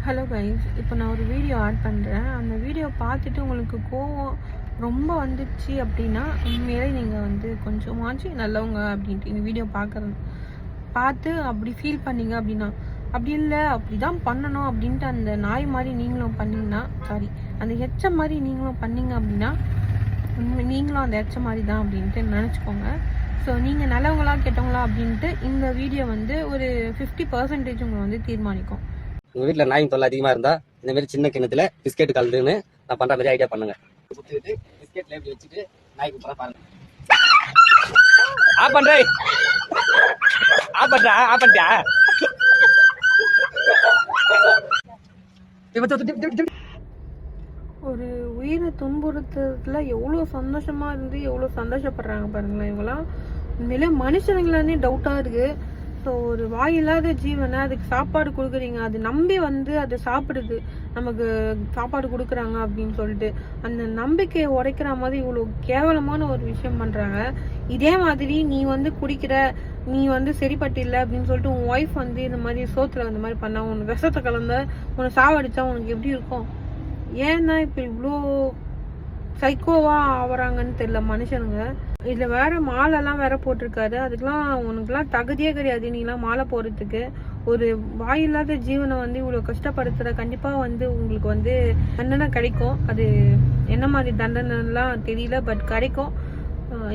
Hello guys, இப்போ நான் ஒரு வீடியோ ஆட் பண்ணுறேன். அந்த வீடியோ பார்த்துட்டு உங்களுக்கு கோவம் ரொம்ப வந்துச்சு அப்படின்னா உண்மையிலே நீங்கள் கொஞ்சமாச்சும் நல்லவங்க அப்படின்ட்டு இந்த வீடியோ பார்த்து அப்படி ஃபீல் பண்ணீங்க அப்படின்னா, அப்படி இல்லை அப்படி தான் பண்ணணும் அப்படின்ட்டு அந்த நாய் மாதிரி நீங்களும் பண்ணிங்கன்னா, அந்த எச்ச மாதிரி நீங்களும் பண்ணீங்க அப்படின்னா நீங்களும் அந்த எச்ச மாதிரி தான் அப்படின்ட்டு நினச்சிக்கோங்க. ஸோ நீங்கள் நல்லவங்களா கெட்டவங்களா அப்படின்ட்டு இந்த வீடியோ ஒரு 50% உங்களை தீர்மானிக்கும். உங்க வீட்டுல நாயின் தொல்லை அதிகமா இருந்தா இந்த மாதிரி சின்ன கிண்ணத்துல பிஸ்கெட் கலந்துன்னு நான் பண்ற மாதிரி ஐடியா பண்ணுங்க. குத்துக்கிட்டு பிஸ்கெட்ல எப்படி வச்சுட்டு நாய்க்கு போற பாருங்க. ஆ பண்றா ஒரு உயிரை துன்புறுத்துறதுல எவ்வளோ சந்தோஷமா இருந்து எவ்வளோ சந்தோஷப்படுறாங்க பாருங்களேன். இவங்களாம் உண்மையிலே மனுஷனுங்களானே டவுட்டாக இருக்கு. ஸோ ஒரு வாயில்லாத ஜீவனை அதுக்கு சாப்பாடு கொடுக்குறீங்க, அது நம்பி அது சாப்பிடுது, நமக்கு சாப்பாடு கொடுக்குறாங்க அப்படின்னு சொல்லிட்டு அந்த நம்பிக்கையை உடைக்கிற மாதிரி இவ்வளோ கேவலமான ஒரு விஷயம் பண்ணுறாங்க. இதே மாதிரி நீ குடிக்கிற, நீ சரிப்பட்டு இல்லை அப்படின்னு சொல்லிட்டு உன் ஒய்ஃப் இந்த மாதிரி சோத்துல அந்த மாதிரி பண்ணா, உனக்கு விஷத்தை கலந்த உன்னை சாவடிச்சா உனக்கு எப்படி இருக்கும்? ஏன்னா இப்போ இவ்வளோ சைக்கோவா ஆவறாங்கன்னு தெரியல மனுஷனுங்க. இதுல வேற மாலைலாம் வேற போட்டிருக்காரு. அதுக்கெல்லாம் உனக்குலாம் தகுதியே கிடையாது நீலாம் மாலை போடுறதுக்கு. ஒரு வாயில்லாத ஜீவனை இவ்வளவு கஷ்டப்படுத்துற கண்டிப்பா உங்களுக்கு தண்டனை கிடைக்கும். அது என்ன மாதிரி தண்டனைலாம் தெரியல, பட் கிடைக்கும்.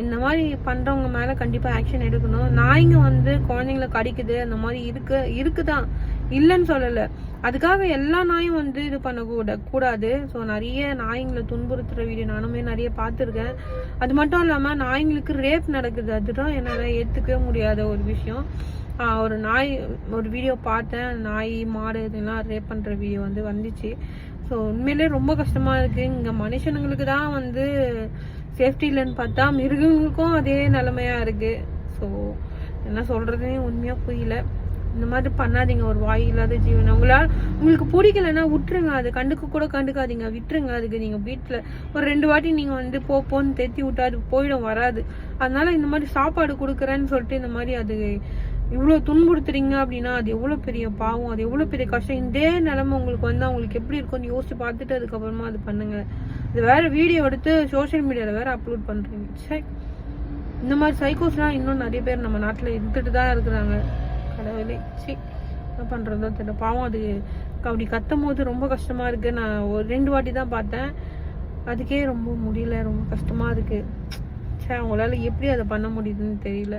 இந்த மாதிரி பண்றவங்க மேல கண்டிப்பா ஆக்ஷன் எடுக்கணும். நாய்ங்க குழந்தைங்களை கடிக்குது, அந்த மாதிரி இருக்குதான், இல்லைன்னு சொல்லல. அதுக்காக எல்லா நாயும் இது கூடாது. ஸோ நிறைய நாய்ங்களை துன்புறுத்துற வீடியோ நானுமே நிறைய பார்த்துருக்கேன். அது மட்டும் இல்லாம நாய்ங்களுக்கு ரேப் நடக்குது. அதுதான் என்னால ஏத்துக்கவே முடியாத ஒரு விஷயம். ஒரு வீடியோ பார்த்தேன், நாய் மாடு இதெல்லாம் ரேப் பண்ற வீடியோ வந்துச்சு. ஸோ உண்மையிலே ரொம்ப கஷ்டமா இருக்கு. இங்க மனுஷனுங்களுக்கு தான் சேஃப்டி இல்லைன்னு பார்த்தா மிருகங்களுக்கும் அதே நிலைமையா இருக்கு. ஸோ என்ன சொல்றதுன்னு உண்மையா புரியல. இந்த மாதிரி பண்ணாதீங்க. ஒரு வாய் இல்லாத ஜீவன் உங்களுக்கு பிடிக்கலன்னா விட்டுருங்க, அது கண்டுக்காதீங்க, விட்டுருங்க. அதுக்கு நீங்க வீட்டுல ஒரு 2 வாட்டி நீங்க போன்னு தேத்தி விட்டா அது போயிடும், வராது. அதனால இந்த மாதிரி சாப்பாடு கொடுக்குறேன்னு சொல்லிட்டு இந்த மாதிரி அது இவ்வளவு துன்புறுத்துறீங்க அப்படின்னா அது எவ்வளவு பெரிய பாவம், அது எவ்வளவு பெரிய கஷ்டம். இதே நிலைமை உங்களுக்கு அவங்களுக்கு எப்படி இருக்கும்னு யோசிச்சு பார்த்துட்டு அதுக்கப்புறமா அது பண்ணுங்க. இது வேற வீடியோ எடுத்து சோசியல் மீடியால வேற அப்லோட் பண்றீங்க. சரி, இந்த மாதிரி சைக்கோஸ்லாம் இன்னும் நிறைய பேர் நம்ம நாட்டுல இருந்துட்டு தான் இருக்கிறாங்க. கடவுளே, சரி என்ன பண்றதோ தெரியல. பாவம் அது அப்படி கத்தும் போது ரொம்ப கஷ்டமா இருக்கு. நான் ஒரு 2 வாட்டி தான் பார்த்தேன். அதுக்கே ரொம்ப முடியல, ரொம்ப கஷ்டமா இருக்கு. சரி, அவங்களால எப்படி அதை பண்ண முடியுதுன்னு தெரியல.